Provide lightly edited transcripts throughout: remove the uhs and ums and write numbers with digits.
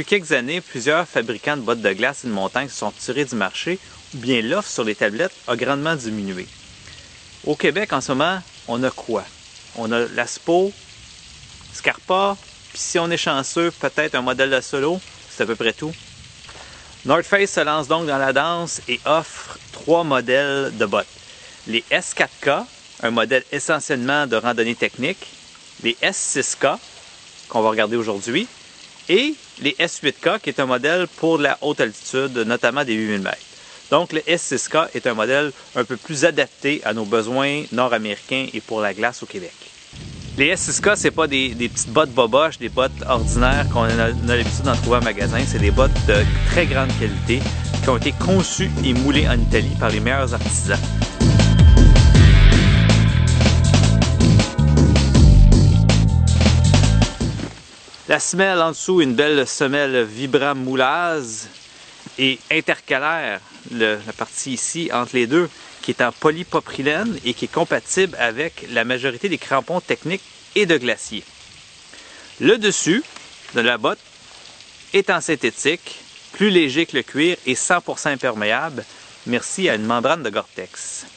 quelques années, plusieurs fabricants de bottes de glace et de montagne se sont tirés du marché, ou bien l'offre sur les tablettes a grandement diminué. Au Québec, en ce moment, on a quoi? On a l'Aspo, Scarpa, puis si on est chanceux, peut-être un modèle de solo, c'est à peu près tout. North Face se lance donc dans la danse et offre 3 modèles de bottes. Les S4K, un modèle essentiellement de randonnée technique, les S6K, qu'on va regarder aujourd'hui, et les S8K, qui est un modèle pour la haute altitude, notamment des 8000 mètres. Donc le S6K est un modèle un peu plus adapté à nos besoins nord-américains et pour la glace au Québec. Les S6K, c'est pas des petites bottes boboches, des bottes ordinaires qu'on a l'habitude d'en trouver en magasin. C'est des bottes de très grande qualité qui ont été conçues et moulées en Italie par les meilleurs artisans. La semelle en dessous, une belle semelle Vibram moulase et intercalaire, la partie ici entre les deux, qui est en polypropylène et qui est compatible avec la majorité des crampons techniques et de glacier. Le dessus de la botte est en synthétique, plus léger que le cuir et 100% imperméable, merci à une membrane de Gore-Tex.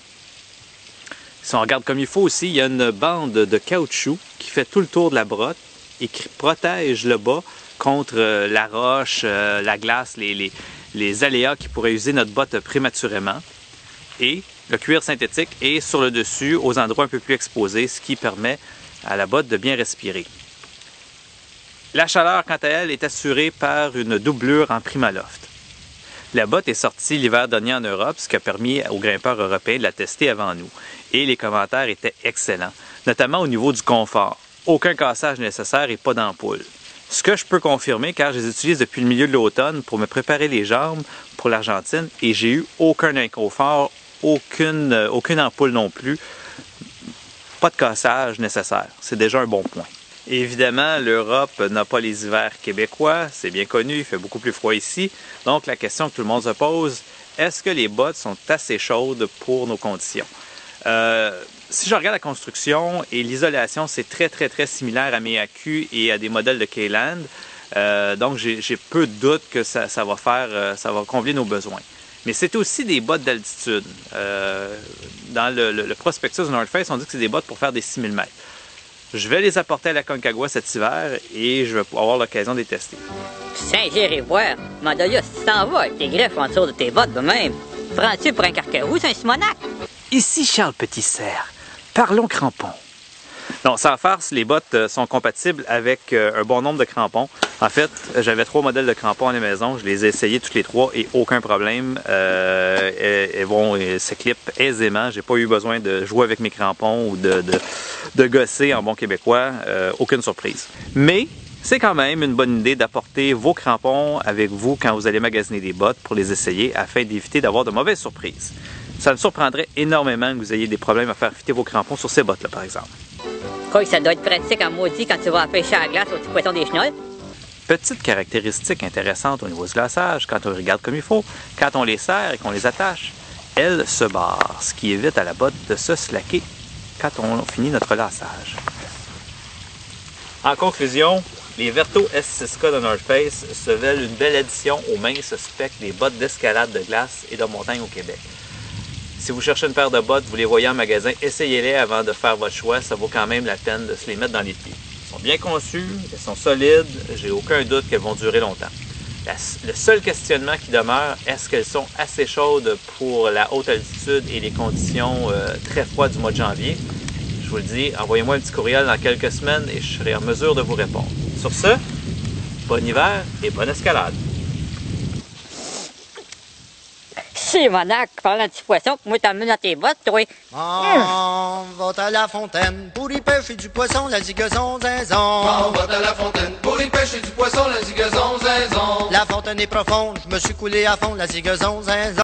Si on regarde comme il faut aussi, il y a une bande de caoutchouc qui fait tout le tour de la botte et qui protège le bas contre la roche, la glace, les aléas qui pourraient user notre botte prématurément. Et le cuir synthétique est sur le dessus, aux endroits un peu plus exposés, ce qui permet à la botte de bien respirer. La chaleur, quant à elle, est assurée par une doublure en Primaloft. La botte est sortie l'hiver dernier en Europe, ce qui a permis aux grimpeurs européens de la tester avant nous. Et les commentaires étaient excellents, notamment au niveau du confort. Aucun cassage nécessaire et pas d'ampoule. Ce que je peux confirmer car je les utilise depuis le milieu de l'automne pour me préparer les jambes pour l'Argentine et j'ai eu aucun inconfort, aucune ampoule non plus, pas de cassage nécessaire. C'est déjà un bon point. Évidemment, l'Europe n'a pas les hivers québécois, c'est bien connu, il fait beaucoup plus froid ici. Donc la question que tout le monde se pose, est-ce que les bottes sont assez chaudes pour nos conditions? Si je regarde la construction et l'isolation, c'est très similaire à mes AQ et à des modèles de K-Land. Donc j'ai peu de doute que ça va combler nos besoins. Mais c'est aussi des bottes d'altitude. Dans le prospectus de North Face, on dit que c'est des bottes pour faire des 6000 mètres. Je vais les apporter à la Concagua cet hiver et je vais avoir l'occasion de les tester. Tiens, j'irai voir. Mandoya, si tu t'en vas avec tes greffes en dessous de tes bottes de même, prends-tu pour un carcarou, c'est un Simonac? Ici Charles Petit-Cerf. Parlons crampons. Non, sans farce, les bottes sont compatibles avec un bon nombre de crampons. En fait, j'avais 3 modèles de crampons à la maison. Je les ai essayés toutes les 3 et aucun problème. Elles s'éclipent aisément. J'ai pas eu besoin de jouer avec mes crampons ou de gosser en bon québécois. Aucune surprise. Mais c'est quand même une bonne idée d'apporter vos crampons avec vous quand vous allez magasiner des bottes pour les essayer afin d'éviter d'avoir de mauvaises surprises. Ça me surprendrait énormément que vous ayez des problèmes à faire fitter vos crampons sur ces bottes-là, par exemple. Quoi, ça doit être pratique en maudit quand tu vas pêcher à la glace au petit poisson des chenolles. Petite caractéristique intéressante au niveau du glaçage, quand on les regarde comme il faut, quand on les serre et qu'on les attache, elles se barrent, ce qui évite à la botte de se slacker quand on finit notre laçage. En conclusion, les Verto S6K de North Face se veulent une belle addition au mince spec des bottes d'escalade de glace et de montagne au Québec. Si vous cherchez une paire de bottes, vous les voyez en magasin, essayez-les avant de faire votre choix. Ça vaut quand même la peine de se les mettre dans les pieds. Elles sont bien conçues, elles sont solides, j'ai aucun doute qu'elles vont durer longtemps. Le seul questionnement qui demeure, est-ce qu'elles sont assez chaudes pour la haute altitude et les conditions très froides du mois de janvier? Je vous le dis, envoyez-moi un petit courriel dans quelques semaines et je serai en mesure de vous répondre. Sur ce, bon hiver et bonne escalade! Simonac, parlant de petit poisson, moi t'emmènes dans tes bottes, toi. On va à la fontaine pour y pêcher du poisson, la zigazon zinzon. On va à la fontaine pour y pêcher du poisson, la zigazon zinzon. La fontaine est profonde, je me suis coulé à fond, la zigazon zinzon.